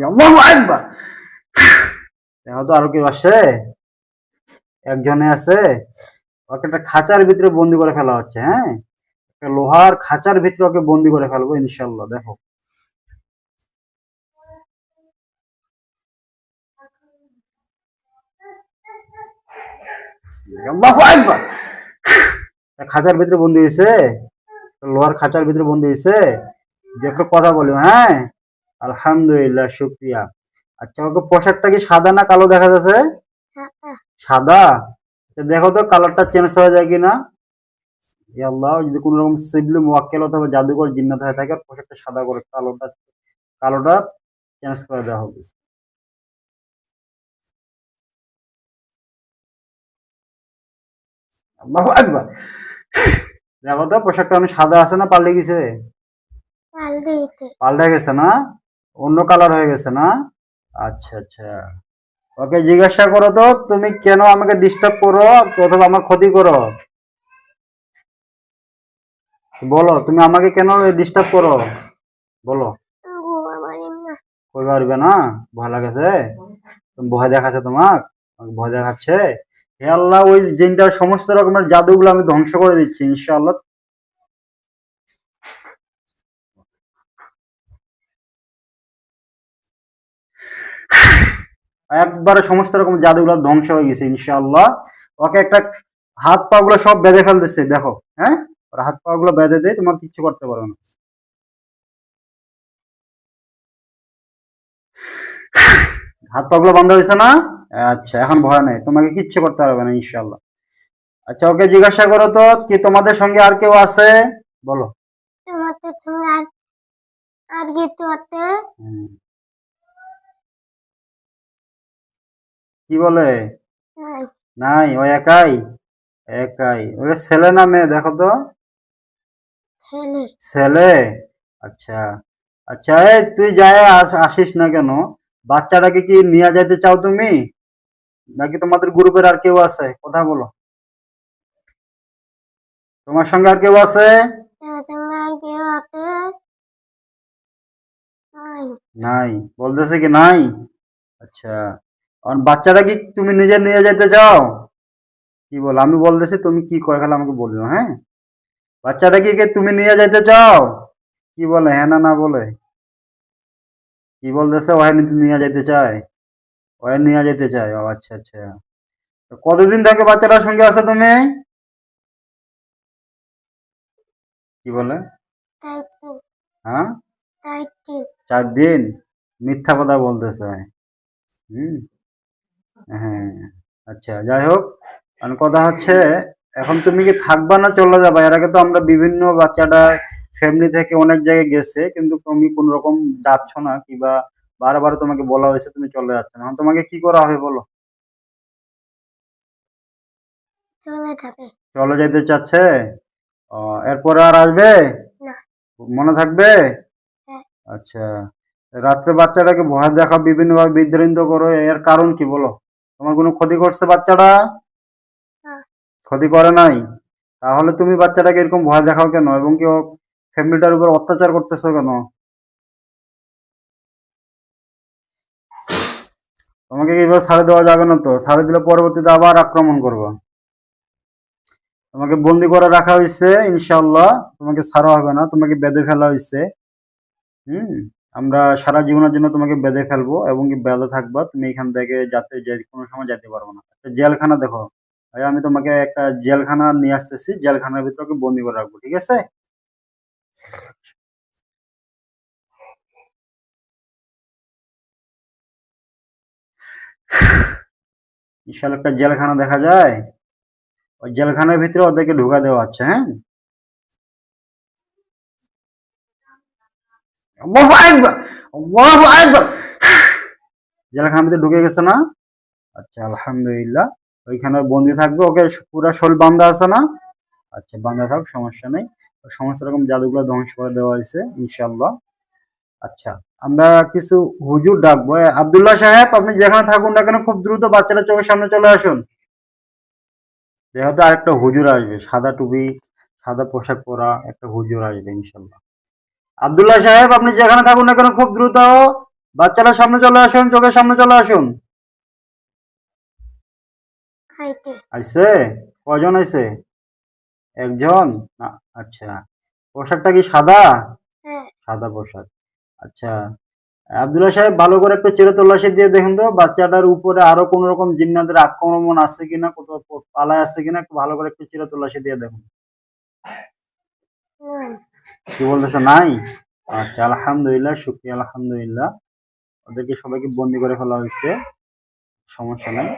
আল্লাহু আকবার। দেখো তো আরো কেউ আসছে, একজনে আছে, ওকে একটা খাঁচার ভিতরে বন্দি করে ফেলা হচ্ছে। হ্যাঁ, একটা লোহার খাঁচার ভিতরে ওকে বন্দি করে ফেলবো ইনশাল্লাহ। দেখো আল্লাহু আকবার। খাঁচার ভিতরে বন্দি হয়েছে, লোহার খাঁচার ভিতরে বন্দি হয়েছে। যে একটা কথা বলি, হ্যাঁ আলহামদুলিল্লাহ, শুক্রিয়া। আচ্ছা, ওকে পোশাকটা কি সাদা না কালো দেখা যাচ্ছে? সাদা। আচ্ছা, দেখো তো কালারটা চেঞ্জ হয়ে যায় কিনা। ইয়া আল্লাহ, যদি কোন রকম সিবলি মুয়াক্কেল অথবা জাদুকর জিন্নাত হয়ে থাকে, পোশাকটা সাদা করে কালোটা কালোটা চেঞ্জ করে দেওয়া হবে। আল্লাহু আকবার। দেখো তো পোশাকটা আমি সাদা আছে না পাল্টে গেছে? পাল্টে গেছে না, অন্য কালার হয়ে গেছে না? আচ্ছা আচ্ছা, ওকে জিজ্ঞাসা করো তো তুমি কেন আমাকে ডিস্টার্ব করো অথবা আমার ক্ষতি করো। বলো তুমি আমাকে কেন ডিস্টার্ব করো, বলো। কই পারবে না, ভয় লাগেছে, ভয় দেখাচ্ছে তোমাক, ভয় দেখাচ্ছে। হে আল্লাহ, ওই জিনটার সমস্ত রকমের জাদুগুলো আমি ধ্বংস করে দিচ্ছি ইনশাআল্লাহ। একবারে সমস্ত রকম জাদুগুলো ধ্বংস হয়ে গেছে ইনশাআল্লাহ। ওকে একটা হাত পা গুলো সব বেঁধে ফেলতেছে, দেখো। হ্যাঁ, ওর হাত পা গুলো বেঁধে দিয়ে তোমার কিচ্ছু করতে পারবে না। হাত পা গুলো বন্ধ হয়েছে না? আচ্ছা, এখন ভয় নেই, তোমাকে কিচ্ছু করতে পারবে না ইনশাআল্লাহ। আচ্ছা, ওকে জিজ্ঞাসা করো তো কি তোমাদের সঙ্গে আর কেউ আছে, বলো। হুম, কি বলে? নাই, ও একাই। একাই, ওটা ছেলে না মেয়ে দেখো তো। ছেলে। আচ্ছা আচ্ছা, এই তুই যাই আসিস না কেন, বাচ্চাটাকে কি নিয়ে যাইতে চাও তুমি, নাকি তোমাদের গ্রুপের আর কেউ আছে, কথা বলো। তোমার সঙ্গে আর কেউ আছে? নাই, বলতেছে কি নাই। আচ্ছা, আর বাচ্চাটা কি তুমি নিজে নিয়ে যেতে চাও, কি বলো? আমি বলতেছি, তুমি কি কয় খালি আমাকে বললো। হ্যাঁ, বাচ্চাটা কি তুমি নিয়ে যেতে চাও, কি বলে, হ্যাঁ না না বলে, কি বলতেছে? ওহে নিয়ে যেতে চায়, ওহে নিয়ে যেতে চায়। ও আচ্ছা আচ্ছা, তো কতদিন থেকে বাচ্চাটার সঙ্গে আছে তুমি, কি বলে? হ্যাঁ, 4 দিন। মিথ্যা কথা বলতেছে। হুম, হ্যাঁ। আচ্ছা, যাই হোক, কারণ কথা হচ্ছে, এখন তুমি কি থাকবা না চলে যাবা? এর আগে তো আমরা বিভিন্ন বাচ্চাটা ফ্যামিলি থেকে অনেক জায়গায় গেছে, কিন্তু তুমি কোন রকম যাচ্ছ না, কিবা বারবার তোমাকে বলা হয়েছে তুমি চলে যাচ্ছ না। এখন তোমাকে কি করা হবে বলো? চলে যেতে চাচ্ছে? ও, এরপরে আর আসবে? মনে থাকবে? আচ্ছা, রাত্রে বাচ্চাটাকে ভয় দেখা বিভিন্ন ভাবে বিদ্রোহিত করো, এর কারণ কি বলো? তোমার কোনো ক্ষতি করছে বাচ্চাটা? ক্ষতি করে নাই? তাহলে তুমি বাচ্চাটাকে এরকম ভয় দেখাও কেন, এবং কি ফ্যামিলিটার উপর অত্যাচার করতেছো কেন? তোমাকে এইভাবে ছাড়ে দেওয়া যাবে না তো, ছাড়ে দিলে পরবর্তীতে আবার আক্রমণ করবো। তোমাকে বন্দি করে রাখা হয়েছে ইনশাআল্লাহ, তোমাকে ছাড়া হবে না, তোমাকে বেঁধে ফেলা হয়েছে। হুম, আমরা সারা জীবনের জন্য তোমাকে বেঁধে ফেলবো, এবং কি বেঁধে থাকবা, তুমি এখান থেকে যাতে যে কোনো সময় যেতে পারবো না। একটা জেলখানা দেখো ভাই, আমি তোমাকে একটা জেলখানা নিয়ে আসতেছি, জেলখানার ভিতরে ওকে বন্দি করে রাখবো, ঠিক আছে? বিশাল একটা জেলখানা দেখা যায়, ওই জেলখানার ভিতরে ওদেরকে ঢুকা দেওয়া হচ্ছে। হ্যাঁ, আল্লাহু আকবার, আল্লাহু আকবার। জেলখানার ভিতরে ঢুকে গেছে না? আচ্ছা, আলহামদুলিল্লাহ। ওইখানে বন্দি থাকবে, ওকে পুরা শরীর বান্ধা আছে না? আচ্ছা, বান্ধা থাক, সমস্যা নেই। সমস্ত রকম জাদুগুলো ধ্বংস করে দেওয়া হয়েছে ইনশাআল্লাহ। আচ্ছা, আমরা কিছু হুজুর ডাকবো। আব্দুল্লাহ সাহেব, আপনি যেখানে থাকুন না কেন, খুব দ্রুত বাচ্চারা চোখের সামনে চলে আসুন। যেহেতু আরেকটা হুজুর আসবে, সাদা টুপি সাদা পোশাক পরা একটা হুজুর আসবে ইনশাআল্লাহ। আব্দুল্লাহ সাহেব, আপনি যেখানে থাকুন না কেন, খুব দ্রুত বাচ্চারা সামনে চলে আসুন, চোখের সামনে চলে আসুন। আইছে? কয়জন আইছে? একজন? না, আচ্ছা। পোশাকটা কি সাদা? সাদা পোশাক। আচ্ছা, আব্দুল্লাহ সাহেব ভালো করে একটু চির তল্লাশি দিয়ে দেখুন তো বাচ্চাটার উপরে আরো কোন রকম জিন্নাতের আক্রমণ আছে কিনা, কোথাও পালায় আছে কিনা, একটু ভালো করে একটু চির তল্লাশি দিয়ে দেখুন। কি বলতেছে নাই? আচ্ছা, আলহামদুলিল্লাহ, শুকরিয়া, আলহামদুলিল্লাহ। ওদেরকে সবাইকে বন্দি করে ফেলা হয়েছে, সমস্যা নাই।